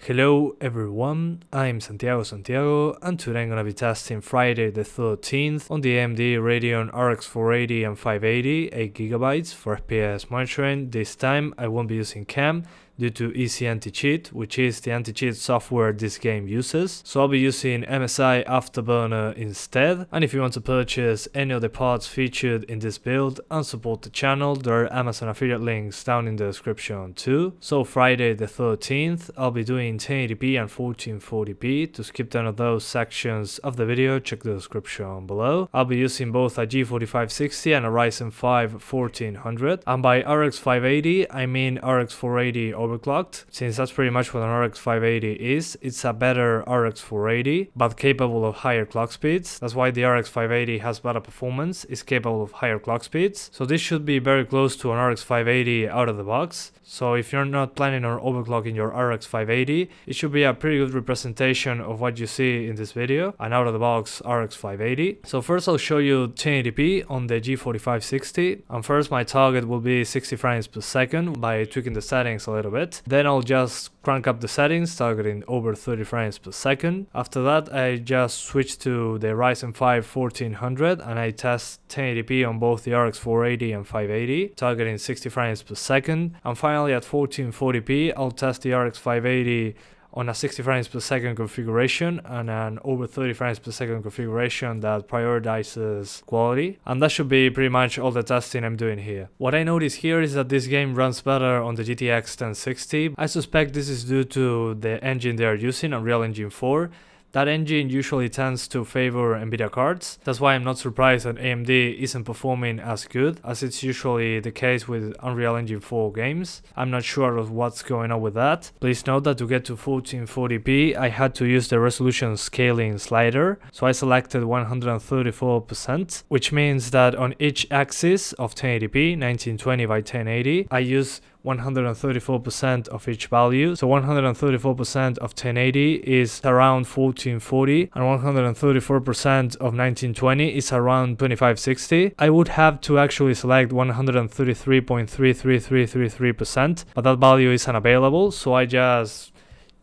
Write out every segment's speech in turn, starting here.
Hello everyone, I'm Santiago, and today I'm gonna be testing Friday the 13th on the AMD Radeon RX 480 and 580, 8GB for FPS monitoring. This time I won't be using cam due to Easy Anti-Cheat, which is the anti-cheat software this game uses. So I'll be using MSI Afterburner instead. And if you want to purchase any of the parts featured in this build and support the channel, there are Amazon affiliate links down in the description too. So Friday the 13th, I'll be doing 1080p and 1440p. To skip down of those sections of the video, check the description below. I'll be using both a G4560 and a Ryzen 5 1400. And by RX 580, I mean RX 480 overclocked, since that's pretty much what an RX 580 is. It's a better RX 480, but capable of higher clock speeds. That's why the RX 580 has better performance, is capable of higher clock speeds. So this should be very close to an RX 580 out of the box. So if you're not planning on overclocking your RX 580, it should be a pretty good representation of what you see in this video, an out of the box RX 580. So first I'll show you 1080p on the G4560, and first my target will be 60 frames per second by tweaking the settings a little bit. Then I'll just crank up the settings, targeting over 30 frames per second. After that I just switch to the Ryzen 5 1400 and I test 1080p on both the RX 480 and 580, targeting 60 frames per second. And finally at 1440p I'll test the RX 580 on a 60 frames per second configuration and an over 30 frames per second configuration that prioritizes quality. And that should be pretty much all the testing I'm doing here. What I notice here is that this game runs better on the GTX 1060. I suspect this is due to the engine they are using, Unreal Engine 4. That engine usually tends to favor NVIDIA cards. That's why I'm not surprised that AMD isn't performing as good as it's usually the case with Unreal Engine 4 games. I'm not sure of what's going on with that. Please note that to get to 1440p I had to use the resolution scaling slider. So I selected 134%, which means that on each axis of 1080p, 1920 by 1080, I use 134% of each value. So 134% of 1080 is around 1440 and 134% of 1920 is around 2560. I would have to actually select 133.33333%, but that value is unavailable, so I just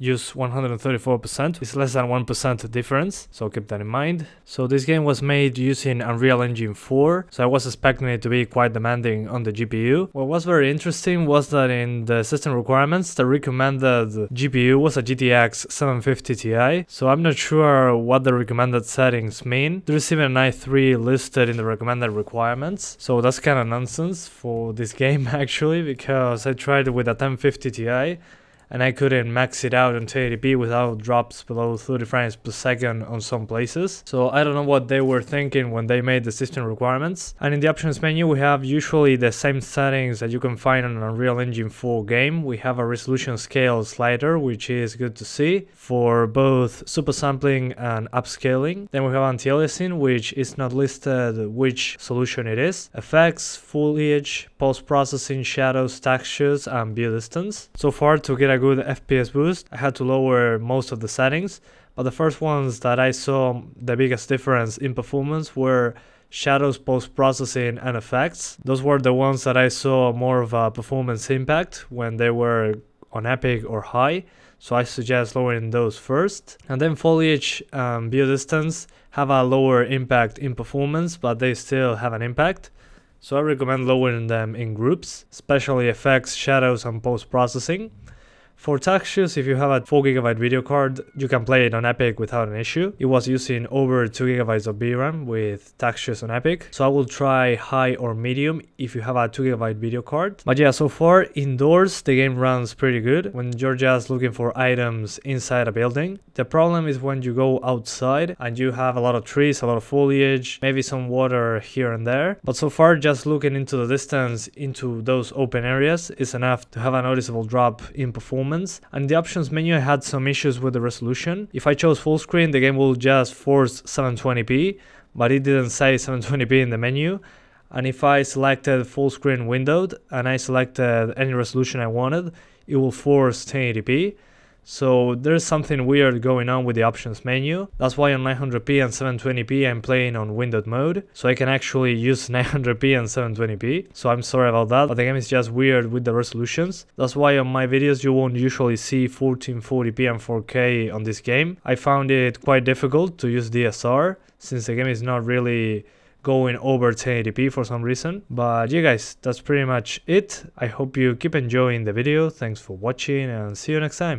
use 134%. It's less than 1% difference, so keep that in mind. So this game was made using Unreal Engine 4, so I was expecting it to be quite demanding on the GPU. What was very interesting was that in the system requirements, the recommended GPU was a GTX 750 Ti, so I'm not sure what the recommended settings mean. There's even an i3 listed in the recommended requirements, so that's kind of nonsense for this game actually, because I tried it with a 1050 Ti and I couldn't max it out on 1080p without drops below 30 frames per second on some places. So I don't know what they were thinking when they made the system requirements. And in the options menu we have usually the same settings that you can find on an Unreal Engine 4 game. We have a resolution scale slider, which is good to see for both super sampling and upscaling. Then we have anti-aliasing, which is not listed which solution it is. Effects, foliage, post-processing, shadows, textures, and view distance. So far, to get a good FPS boost, I had to lower most of the settings, but the first ones that I saw the biggest difference in performance were shadows, post-processing, and effects. Those were the ones that I saw more of a performance impact when they were on epic or high, so I suggest lowering those first. And then foliage and view distance have a lower impact in performance, but they still have an impact. So I recommend lowering them in groups, especially effects, shadows, and post-processing. For textures, if you have a 4GB video card, you can play it on Epic without an issue. It was using over 2GB of VRAM with textures on Epic, so I will try high or medium if you have a 2GB video card. But yeah, so far indoors the game runs pretty good when you're just looking for items inside a building. The problem is when you go outside and you have a lot of trees, a lot of foliage, maybe some water here and there. But so far just looking into the distance into those open areas is enough to have a noticeable drop in performance. And in the options menu I had some issues with the resolution. If I chose full screen, the game will just force 720p, but it didn't say 720p in the menu. And if I selected full screen windowed and I selected any resolution I wanted, it will force 1080p. So there's something weird going on with the options menu. That's why on 900p and 720p I'm playing on windowed mode, so I can actually use 900p and 720p. So I'm sorry about that, but the game is just weird with the resolutions. That's why on my videos you won't usually see 1440p and 4K on this game. I found it quite difficult to use DSR since the game is not really going over 1080p for some reason. But yeah guys, that's pretty much it. I hope you keep enjoying the video. Thanks for watching and see you next time.